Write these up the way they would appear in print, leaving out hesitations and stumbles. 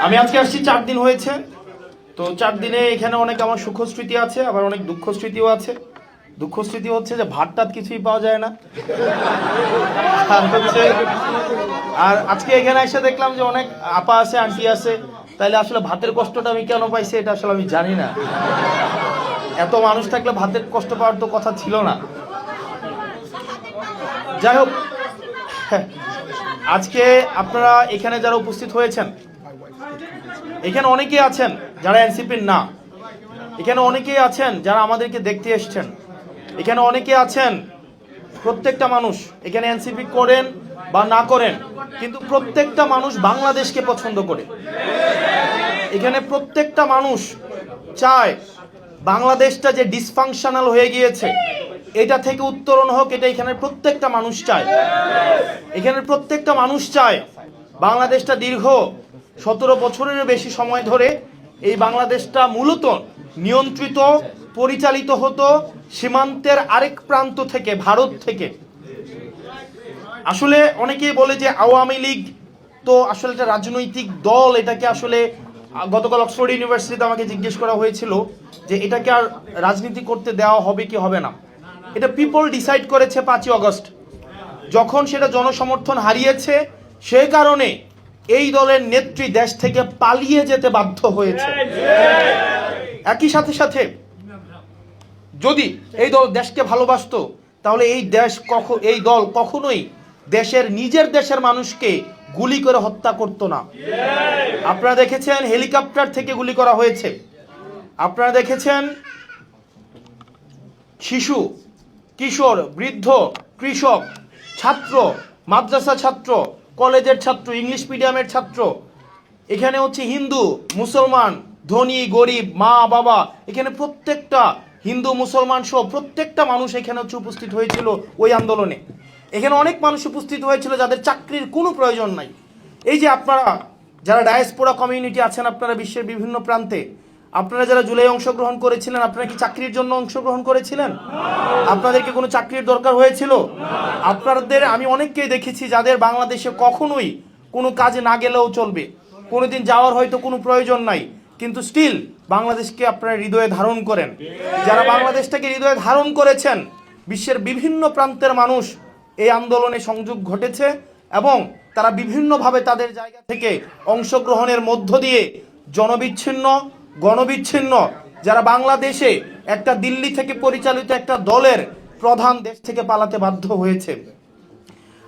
আমি আজকে আসছি 4 দিন হয়েছে। তো 4 দিনে এখানে অনেক আমার সুখ স্মৃতি আছে, আবার অনেক দুঃখ স্মৃতিও আছে। দুঃখ স্মৃতি হচ্ছে যে ভাত টাত কিছুই পাওয়া যায় না। আর আজকে এখানে এসে দেখলাম যে অনেক আপা আছে, আন্টি আছে। তাইলে আসলে ভাতের কষ্টটা আমি কেন পাইছি এটা আসলে আমি জানি না। এত মানুষ থাকলে ভাতের কষ্ট পাওয়ার তো কথা ছিল না। যাই হোক, আজকে আপনারা এখানে যারা উপস্থিত হয়েছেন, এখানে অনেকেই আছেন যারা এনসিপির না, এখানে অনেকেই আছেন যারা আমাদেরকে দেখতে এসছেন, এখানে অনেকে আছেন, প্রত্যেকটা মানুষ এখানে এনসিপি করেন বা না করেন, কিন্তু প্রত্যেকটা মানুষ বাংলাদেশকে পছন্দ করে। এখানে প্রত্যেকটা মানুষ চায় বাংলাদেশটা যে ডিসফাংশনাল হয়ে গিয়েছে এটা থেকে উত্তরণ হোক, এটা এখানে প্রত্যেকটা মানুষ চায়। এখানে প্রত্যেকটা মানুষ চায় বাংলাদেশটা দীর্ঘ 17 বছরের বেশি সময় ধরে এই বাংলাদেশটা মূলত নিয়ন্ত্রিত পরিচালিত হতো সীমান্তের আরেক প্রান্ত থেকে, ভারত থেকে। আসলে অনেকেই বলে যে আওয়ামী লীগ তো আসলে একটা রাজনৈতিক দল, এটাকে আসলে গতকাল অক্সফোর্ড ইউনিভার্সিটিতে আমাকে জিজ্ঞেস করা হয়েছিল যে এটাকে আর রাজনীতি করতে দেওয়া হবে কি হবে না। এটা পিপল ডিসাইড করেছে 5ই আগস্ট, যখন সেটা জনসমর্থন হারিয়েছে সেই কারণে এই দলের নেত্রী দেশ থেকে পালিয়ে যেতে বাধ্য হয়েছে। একই সাথে সাথে যদি এই দল দেশকে ভালোবাসতো তাহলে এই দল কখনোই নিজের দেশের মানুষকে গুলি করে হত্যা করতো না। আপনারা দেখেছেন হেলিকপ্টার থেকে গুলি করা হয়েছে, আপনারা দেখেছেন শিশু, কিশোর, বৃদ্ধ, কৃষক, ছাত্র, মাদ্রাসা ছাত্র, কলেজের ছাত্র, ইংলিশ মিডিয়ামের ছাত্র, এখানে হচ্ছে হিন্দু, মুসলমান, ধনী, গরিব, মা, বাবা, এখানে প্রত্যেকটা হিন্দু মুসলমান সহ প্রত্যেকটা মানুষ এখানে হচ্ছে উপস্থিত হয়েছিল ওই আন্দোলনে। এখানে অনেক মানুষ উপস্থিত হয়েছিল যাদের চাকরির কোনো প্রয়োজন নাই। এই যে আপনারা যারা ডায়াসপোরা কমিউনিটি আছেন, আপনারা বিশ্বের বিভিন্ন প্রান্তে, আপনারা যারা জুলাই অংশগ্রহণ করেছিলেন, আপনারা কি চাকরির জন্য অংশগ্রহণ করেছিলেন? আপনাদেরকে কোনো চাকরির দরকার হয়েছিল? আপনাদের আমি অনেককেই দেখেছি যাদের বাংলাদেশে কখনোই কোনো কাজে না গেলেও চলবে, কোনোদিন যাওয়ার হয়তো কোনো প্রয়োজন নাই, কিন্তু স্টিল বাংলাদেশকে আপনারা হৃদয়ে ধারণ করেন। যারা বাংলাদেশটাকে হৃদয়ে ধারণ করেছেন, বিশ্বের বিভিন্ন প্রান্তের মানুষ এই আন্দোলনে সংযোগ ঘটেছে এবং তারা বিভিন্নভাবে তাদের জায়গা থেকে অংশগ্রহণের মধ্য দিয়ে জনবিচ্ছিন্ন, গণবিচ্ছিন্ন, যারা বাংলাদেশে একটা দিল্লি থেকে পরিচালিত একটা দলের প্রধান দেশ থেকে পালাতে বাধ্য হয়েছে।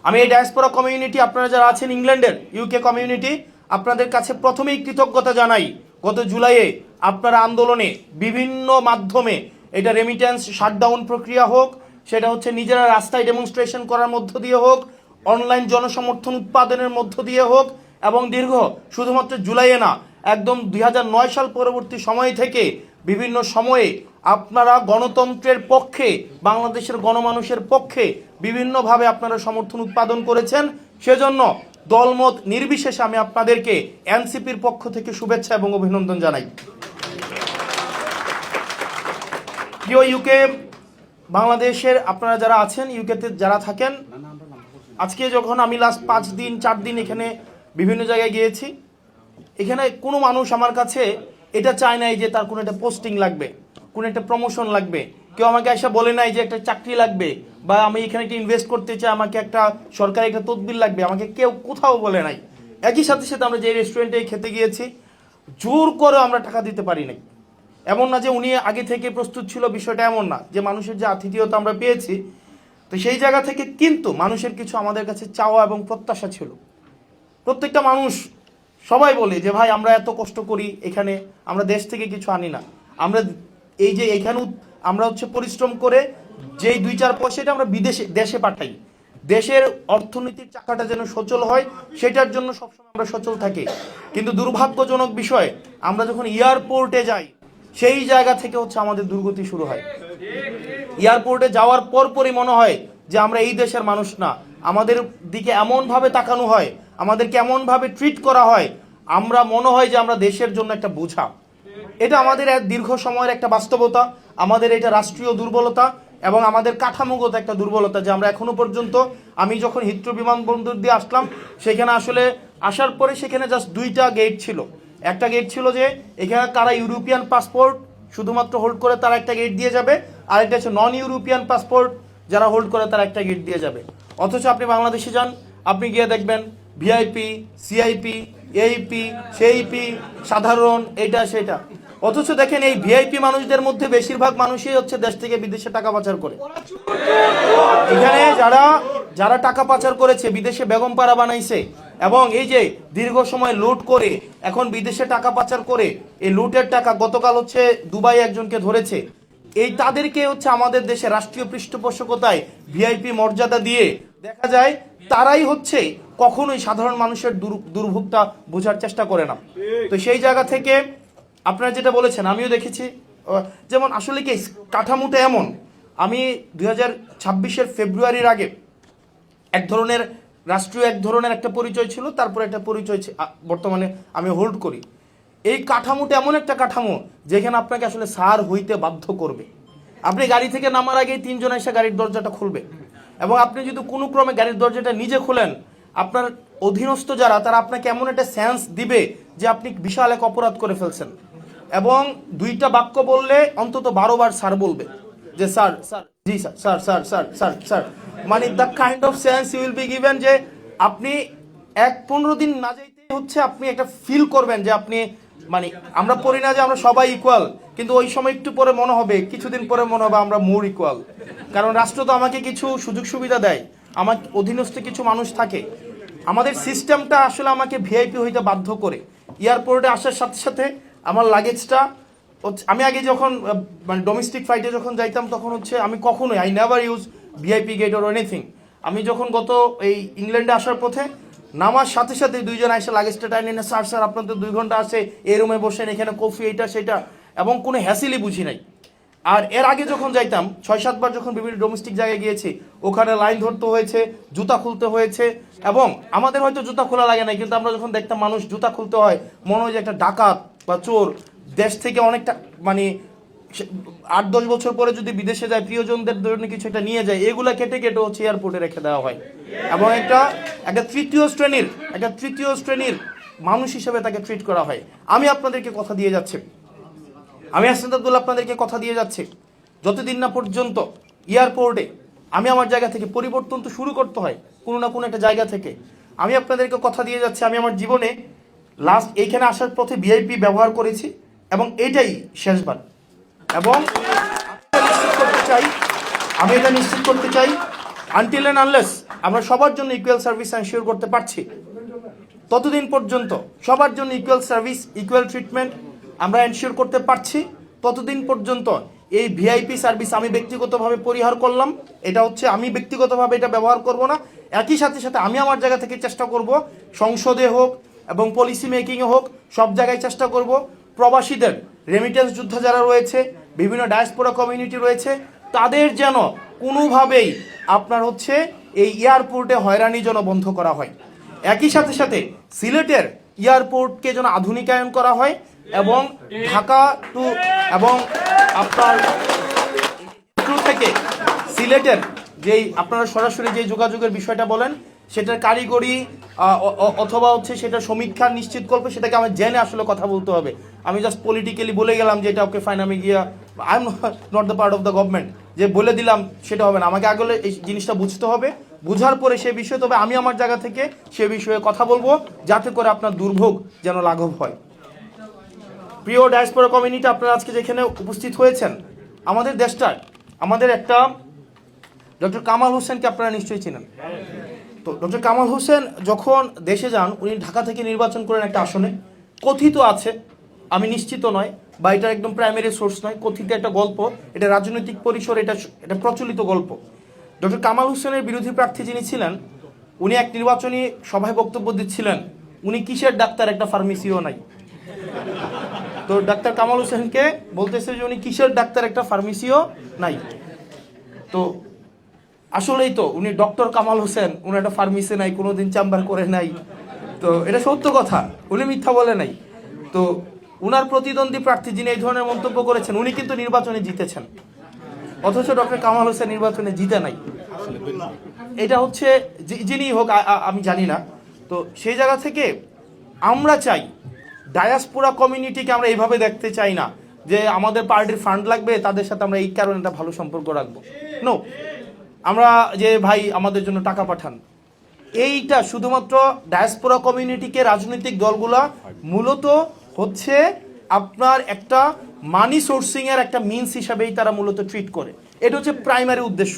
আমি এই ডায়াসপোরা কমিউনিটি, আপনারা যারা আছেন ইংল্যান্ডের, ইউকে কমিউনিটি, আপনাদের কাছে প্রথমেই কৃতজ্ঞতা জানাই। গত জুলাইয়ে আপনারা আন্দোলনে বিভিন্ন মাধ্যমে, এটা রেমিটেন্স শাটডাউন প্রক্রিয়া হোক, সেটা হচ্ছে নিজেরা রাস্তায় ডেমনস্ট্রেশন করার মধ্য দিয়ে হোক, অনলাইন জনসমর্থন উৎপাদনের মধ্য দিয়ে হোক, এবং দীর্ঘ শুধুমাত্র জুলাইয়ে না, একদম 2009 সাল পরবর্তী সময় থেকে বিভিন্ন সময়ে আপনারা গণতন্ত্রের পক্ষে, বাংলাদেশের গণমানুষের পক্ষে বিভিন্নভাবে আপনারা সমর্থন উৎপাদন করেছেন। সেজন্য দলমত নির্বিশেষে আমি আপনাদেরকে এনসিপির পক্ষ থেকে শুভেচ্ছা এবং অভিনন্দন জানাই। প্রিয় ইউকে বাংলাদেশের আপনারা যারা আছেন, ইউকেতে যারা থাকেন, আজকে যখন আমি লাস্ট 5 দিন 4 দিন এখানে বিভিন্ন জায়গায় গিয়েছি, এখানে কোনো মানুষ আমার কাছে এটা চায় নাই যে তার কোনো একটা পোস্টিং লাগবে, কোনো একটা প্রমোশন লাগবে। কেউ আমাকে এসে বলে নাই যে একটা চাকরি লাগবে, বা আমি এখানে একটা ইনভেস্ট করতে চাই, আমাকে একটা সরকারি একটা তদবির লাগবে, আমাকে কেউ কোথাও বলে নাই। একই সাথে সাথে আমরা যে রেস্টুরেন্টে খেতে গিয়েছি, জোর করে আমরা টাকা দিতে পারি নাই। এমন না যে উনি আগে থেকে প্রস্তুত ছিল, বিষয়টা এমন না। যে মানুষের যে আতিথেয়তা আমরা পেয়েছি, তো সেই জায়গা থেকে কিন্তু মানুষের কিছু আমাদের কাছে চাওয়া এবং প্রত্যাশা ছিল। প্রত্যেকটা মানুষ সবাই বলে যে ভাই আমরা এত কষ্ট করি এখানে, আমরা দেশ থেকে কিছু আনি না, আমরা এই যে এখানে আমরা হচ্ছে পরিশ্রম করে যেই 2-4 পয়সাটা আমরা দেশে পাঠাই, দেশের অর্থনীতির চাকাটা যেন সচল হয়, সেটার জন্য সবসময় আমরা সচল থাকি। কিন্তু দুর্ভাগ্যজনক বিষয়, আমরা যখন এয়ারপোর্টে যাই, সেই জায়গা থেকে হচ্ছে আমাদের দুর্গতি শুরু হয়। এয়ারপোর্টে যাওয়ার পরপরই মনে হয় যে আমরা এই দেশের মানুষ না, আমাদের দিকে এমনভাবে তাকানো হয়, আমাদেরকে এমনভাবে ট্রিট করা হয়, আমরা মনে হয় যে আমরা দেশের জন্য একটা বোঝা। এটা আমাদের এক দীর্ঘ সময়ের একটা বাস্তবতা, আমাদের এটা রাষ্ট্রীয় দুর্বলতা এবং আমাদের কাঠামোগত একটা দুর্বলতা, যে আমরা এখনো পর্যন্ত, আমি যখন হিথ্রো বিমানবন্দর দিয়ে আসলাম, সেখানে আসলে আসার পরে সেখানে জাস্ট 2টা গেট ছিল, একটা গেট ছিল যে এখানে কারা ইউরোপিয়ান পাসপোর্ট শুধুমাত্র হোল্ড করে তারা একটা গেট দিয়ে যাবে, আরেকটা হচ্ছে নন ইউরোপিয়ান পাসপোর্ট যারা হোল্ড করে তারা একটা গেট দিয়ে যাবে। অথচ আপনি বাংলাদেশে যান, আপনি গিয়ে দেখবেন ভিআইপি, সিআইপি, এইপি, সেইপি, সাধারণ, এটা সেটা। অথচ দেখেন এই ভিআইপি মানুষদের মধ্যে বেশিরভাগ মানুষই হচ্ছে দেশ থেকে বিদেশে টাকা পাচার করে। এখানে যারা যারা টাকা পাচার করেছে, বিদেশে বেগম পাড়া বানাইছে এবং এই যে দীর্ঘ সময় লুট করে এখন বিদেশে টাকা পাচার করে এই লুটের টাকা গতকাল হচ্ছে দুবাই একজনকে ধরেছে, এই তাদেরকে হচ্ছে আমাদের দেশে রাষ্ট্রীয় পৃষ্ঠপোষকতায় ভিআইপি মর্যাদা দিয়ে দেখা যায় তারাই হচ্ছে কখনোই সাধারণ মানুষের দুর্ভোগটা বোঝার চেষ্টা করে না। তো সেই জায়গা থেকে আপনারা যেটা বলেছেন আমিও দেখেছি, যেমন আসলে কি কাঠামোটা এমন, আমি 2026-এর ফেব্রুয়ারির আগে এক ধরনের রাষ্ট্রীয় এক ধরনের একটা পরিচয় ছিল, তারপর একটা পরিচয় বর্তমানে আমি হোল্ড করি। এই কাঠামোটা এমন একটা কাঠামো যেখানে আপনাকে আসলে সার হইতে বাধ্য করবে। আপনি গাড়ি থেকে নামার আগেই তিনজন এসে গাড়ির দরজাটা খুলবে, এবং আপনি যদি কোনো ক্রমে গাড়ির দরজাটা নিজে খুলেন, আপনার অধীনস্থ যারা তারা আপনাকে এমন একটা সেন্স দিবে যে আপনি বিশাল এক অপরাধ করে ফেলছেন, এবং দুইটা বাক্য বললে অন্তত 12 বার স্যার বলবে যে স্যার স্যার, জি sir, sir sir sir sir sir, মানে the kind of sense you will be given যে আপনি 15 দিন না যাইতে হচ্ছে আপনি একটা ফিল করবেন যে আপনি, মানে আমরা পড়ি না যে আমরা সবাই ইকুয়াল, কিন্তু ওই সময় একটু পরে মনে হবে, কিছুদিন পরে মনে হবে আমরা মোর ইকুয়াল, কারণ রাষ্ট্র তো আমাকে কিছু সুযোগ সুবিধা দেয়, আমার অধীনস্থ কিছু মানুষ থাকে। আমাদের সিস্টেমটা আসলে আমাকে ভিআইপি হইতে বাধ্য করে। এয়ারপোর্টে আসার সাথে সাথে আমার লাগেজটা, আমি আগে যখন মানে ডোমেস্টিক ফ্লাইটে যখন যাইতাম তখন হচ্ছে আমি কখনোই I never use VIP gate or anything. আমি যখন গত এই ইংল্যান্ডে আসার পথে নামার সাথে সাথে দুইজন এসে লাগেজটা টাইনে এনে, স্যার স্যার আপনার তো 2 ঘন্টা আছে, এই রুমে বসেন, এখানে কফি, এটা সেটা, এবং কোনো হ্যাসিলই বুঝি নাই। আর এর আগে যখন যাইতাম 6-7 বার যখন বিভিন্ন ডোমেস্টিক জায়গায় গিয়েছি, ওখানে লাইন ধরতে হয়েছে, জুতা খুলতে হয়েছে, এবং আমাদের হয়তো জুতা খোলা লাগে না, কিন্তু আমরা যখন দেখতাম মানুষ জুতা খুলতে হয় মনে হয় যে একটা ডাকাত বা চোর দেশ থেকে অনেকটা, মানে 8-10 বছর পরে যদি বিদেশে যায় প্রিয়জনদের জন্য কিছু একটা নিয়ে যায়, এগুলা কেটে কেটে হচ্ছে এয়ারপোর্টে রেখে দেওয়া হয়, এবং একটা তৃতীয় শ্রেণীর মানুষ হিসেবে তাকে ট্রিট করা হয়। আমি আপনাদেরকে কথা দিয়ে যাচ্ছি, আমি হাসনাত আব্দুল্লাহ আপনাদেরকে কথা দিয়ে যাচ্ছি, যতদিন না পর্যন্ত এয়ারপোর্টে আমি আমার জায়গা থেকে পরিবর্তন তো শুরু করতে হয় কোনো না কোনো একটা জায়গা থেকে। আমি আপনাদেরকে কথা দিয়ে যাচ্ছি, আমি আমার জীবনে লাস্ট এইখানে আসার পথে ভিআইপি ব্যবহার করেছি, এবং এটাই শেষবার। এবং আমি এটা নিশ্চিত করতে চাই আনটিল এন্ড আনলেস আমরা সবার জন্য ইকুয়াল সার্ভিস এনশিওর করতে পারছি, ততদিন পর্যন্ত সবার জন্য ইকুয়াল সার্ভিস, ইকুয়াল ট্রিটমেন্ট আমরা এনশিওর করতে পারছি, ততদিন পর্যন্ত এই ভিআইপি সার্ভিস আমি ব্যক্তিগতভাবে পরিহার করলাম। এটা হচ্ছে আমি ব্যক্তিগতভাবে এটা ব্যবহার করব না। একই সাথে সাথে আমি আমার জায়গা থেকে চেষ্টা করব, সংসদে হোক এবং পলিসি মেকিংয়ে হোক, সব জায়গায় চেষ্টা করব প্রবাসীদের, রেমিটেন্স যোদ্ধা যারা রয়েছে, বিভিন্ন ডায়াসপোরা কমিউনিটি রয়েছে, তাদের যেন কোনোভাবেই আপনার হচ্ছে এই এয়ারপোর্টে হয়রানি যেন বন্ধ করা হয়। একই সাথে সাথে সিলেটের এয়ারপোর্টকে যেন আধুনিকায়ন করা হয়, এবং ঢাকা টু এবং আপনার থেকে সিলেটের যেই আপনারা সরাসরি যে যোগাযোগের বিষয়টা বলেন, সেটার কারিগরি অথবা হচ্ছে সেটার সমীক্ষা নিশ্চিত করবে, সেটাকে আমার জেনে আসলে কথা বলতে হবে। আমি জাস্ট পলিটিক্যালি বলে গেলাম যে এটা ওকে ফাইন, আমি গিয়া I am not the part of the government, যে বলে দিলাম সেটা হবে না। আমাকে আগে এই জিনিসটা বুঝতে হবে, বুঝার পরে সে বিষয়ে তবে আমি আমার জায়গা থেকে সে বিষয়ে কথা বলবো, যাতে করে আপনার দুর্ভোগ যেন লাঘব হয়। প্রিয় ডায়াসপোরা কমিউনিটি, আপনারা আজকে যেখানে উপস্থিত হয়েছেন, আমাদের দেশটার আমাদের একটা ডক্টর কামাল হোসেনকে আপনারা নিশ্চয়ই চিনেন। তো ডক্টর কামাল হোসেন যখন দেশে যান, উনি ঢাকা থেকে নির্বাচন করেন একটা আসনে, কথিত আছে, আমি নিশ্চিত নয় বা এটা একদম প্রাইমারি সোর্স নয়, কথিত একটা গল্প, এটা রাজনৈতিক পরিসর, এটা প্রচলিত গল্প। ডক্টর কামাল হোসেনের বিরোধী প্রার্থী যিনি ছিলেন, উনি এক নির্বাচনী সভায় বক্তব্য দিচ্ছিলেন, উনি কিসের ডাক্তার, একটা ফার্মেসিও নাই। তো ডাক্তার কামাল হোসেনকে বলতেছে যে উনি কিসের ডাক্তার, একটা ফার্মেসিও নাই। তো আসলেই তো উনি ডক্টর কামাল হোসেন, উনি একটা ফার্মেসি নাই, কোনোদিন চেম্বার করে নাই, তো এটা সত্য কথা, উনি মিথ্যা বলে নাই। তো উনার প্রতিদ্বন্দ্বী প্রার্থী যিনি এই ধরনের মন্তব্য করেছেন, উনি কিন্তু নির্বাচনে জিতেছেন, অথচ ডক্টর কামাল হোসেন নির্বাচনে জিতে নাই। এটা হচ্ছে যিনি হোক আমি জানি না। তো সেই জায়গা থেকে আমরা চাই ডায়াসপোরা কমিউনিটিকে আমরা এইভাবে দেখতে চাই না যে আমাদের পার্টির ফান্ড লাগবে, তাদের সাথে আমরা এই কারণে একটা ভালো সম্পর্ক রাখবো। নো, আমরা যে ভাই আমাদের জন্য টাকা পাঠান, এইটা শুধুমাত্র ডায়াসপোরা কমিউনিটিকে রাজনৈতিক দলগুলা মূলত হচ্ছে আপনার একটা মানি সোর্সিং এর একটা মিনস হিসাবেই তারা মূলত ট্রিট করে। এটা হচ্ছে প্রাইমারি উদ্দেশ্য।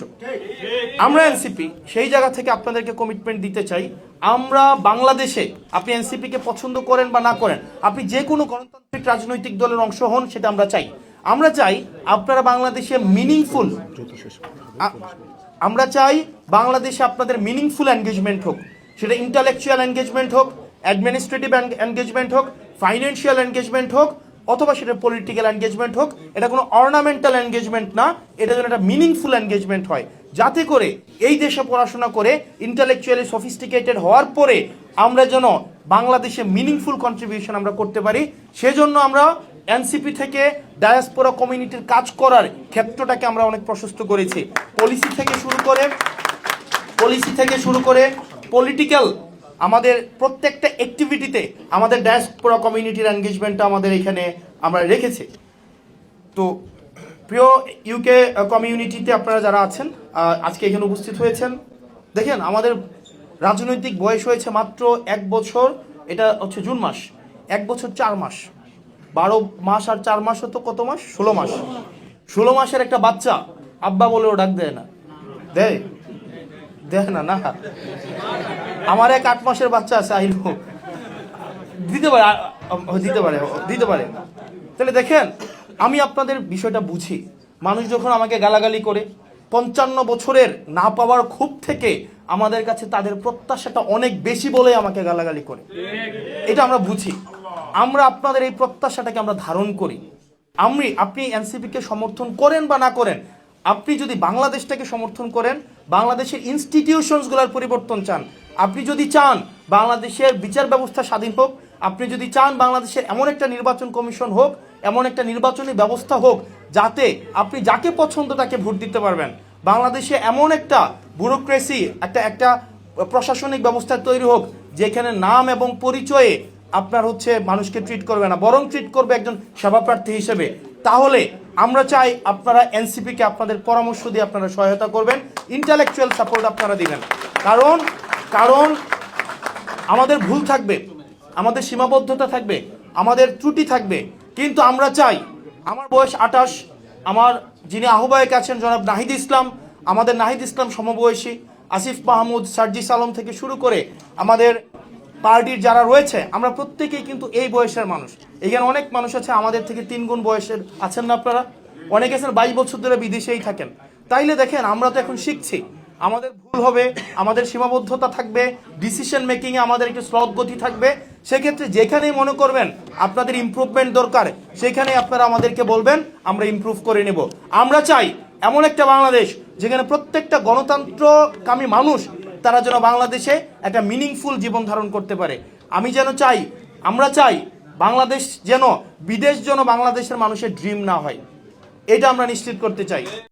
আমরা এনসিপি সেই জায়গা থেকে আপনাদেরকে কমিটমেন্ট দিতে চাই, আমরা বাংলাদেশে, আপনি এনসিপিকে পছন্দ করেন বা না করেন, আপনি যে কোনো গণতান্ত্রিক রাজনৈতিক দলের অংশ হন, সেটা আমরা চাই। আমরা চাই আপনারা বাংলাদেশে মিনিংফুল, আমরা চাই বাংলাদেশে আপনাদের মিনিংফুল এনগেজমেন্ট হোক, সেটা ইন্টালেকচুয়াল এনগেজমেন্ট হোক, অ্যাডমিনিস্ট্রেটিভ এনগেজমেন্ট হোক, ফাইন্যান্সিয়াল এনগেজমেন্ট হোক, অথবা সেটা পলিটিক্যাল এনগেজমেন্ট হোক। এটা কোনো অর্নামেন্টাল এনগেজমেন্ট না, এটা যেন একটা মিনিংফুল এনগেজমেন্ট হয়, যাতে করে এই দেশে পড়াশোনা করে ইন্টালেকচুয়ালি সফিস্টিকেটেড হওয়ার পরে আমরা যেন বাংলাদেশে মিনিংফুল কন্ট্রিবিউশন আমরা করতে পারি। সেজন্য আমরা এনসিপি থেকে ডায়াসপোরা কমিউনিটির কাজ করার ক্ষেত্রটাকে আমরা অনেক প্রশস্ত করেছি। পলিসি থেকে শুরু করে পলিটিক্যাল আমাদের প্রত্যেকটা অ্যাক্টিভিটিতে আমাদের ডায়াসপোরা কমিউনিটির এনগেজমেন্টটা আমাদের এখানে আমরা রেখেছি। তো প্রিয় ইউকে কমিউনিটিতে আপনারা যারা আছেন, আজকে এখানে উপস্থিত হয়েছেন, দেখেন আমাদের রাজনৈতিক বয়স হয়েছে মাত্র 1 বছর, এটা হচ্ছে জুন মাস, 1 বছর 4 মাস, 12 মাস আর 4 মাস হতো কত মাস? 16 মাস। 16 মাসের একটা বাচ্চা আব্বা বলেও ডাক দেয় না, দেয় না না। আমার এক 8 মাসের বাচ্চা আছে, আইলো দিতে পারে। তাহলে দেখেন, আমি আপনাদের বিষয়টা বুঝি। মানুষ যখন আমাকে গালাগালি করে, 55 বছরের না পাওয়ার ক্ষোভ থেকে আমাদের কাছে তাদের প্রত্যাশাটা অনেক বেশি বলে আমাকে গালাগালি করে, এটা আমরা বুঝি। আমরা আপনাদের এই প্রত্যাশাটাকে আমরা ধারণ করি। আপনি এনসিপিকে সমর্থন করেন বা না করেন, আপনি যদি বাংলাদেশটাকে সমর্থন করেন, বাংলাদেশের ইনস্টিটিউশনসগুলোর পরিবর্তন চান, আপনি যদি চান বাংলাদেশের বিচার ব্যবস্থা স্বাধীন হোক, আপনি যদি চান বাংলাদেশের এমন একটা নির্বাচন কমিশন হোক, এমন একটা নির্বাচনী ব্যবস্থা হোক যাতে আপনি যাকে পছন্দ তাকে ভোট দিতে পারবেন, বাংলাদেশে এমন একটা ব্যুরোক্রেসি, একটা প্রশাসনিক ব্যবস্থা তৈরি হোক যেখানে নাম এবং পরিচয়ে আপনার হচ্ছে মানুষকে ট্রিট করবে না, বরং ট্রিট করবে একজন সভাপ্রার্থী হিসেবে, তাহলে আমরা চাই আপনারা এনসিপিকে আপনাদের পরামর্শ দিয়ে আপনারা সহায়তা করবেন, ইন্টালেকচুয়াল সাপোর্ট আপনারা দিবেন। কারণ আমাদের ভুল থাকবে, আমাদের সীমাবদ্ধতা থাকবে, আমাদের ত্রুটি থাকবে, কিন্তু আমরা চাই, আমার বয়স 28, আমার যিনি আহ্বায়ক আছেন জনাব নাহিদ ইসলাম, আমাদের নাহিদ ইসলাম সমবয়সী, আসিফ মাহমুদ, সার্জিস আলম থেকে শুরু করে আমাদের পার্টির যারা রয়েছে, আমরা প্রত্যেকেই কিন্তু এই বয়সের মানুষ। এখানে অনেক মানুষ আছে আমাদের থেকে 3 গুণ বয়সের, আছেন না আপনারা? অনেকে আছেন 22 বছর ধরে বিদেশেই থাকেন। তাইলে দেখেন, আমরা তো এখন শিখছি, আমাদের ভুল হবে, আমাদের সীমাবদ্ধতা থাকবে, ডিসিশন মেকিংয়ে আমাদের একটু স্লথ গতি থাকবে। সেক্ষেত্রে যেখানেই মনে করবেন আপনাদের ইমপ্রুভমেন্ট দরকার, সেখানে আপনারা আমাদেরকে বলবেন, আমরা ইমপ্রুভ করে নেব। আমরা চাই এমন একটা বাংলাদেশ যেখানে প্রত্যেকটা গণতন্ত্রকামী মানুষ তারা যেন বাংলাদেশে একটা মিনিংফুল জীবন ধারণ করতে পারে। আমরা চাই বাংলাদেশ যেন, বিদেশ যেন বাংলাদেশের মানুষের ড্রিম না হয়, এটা আমরা নিশ্চিত করতে চাই।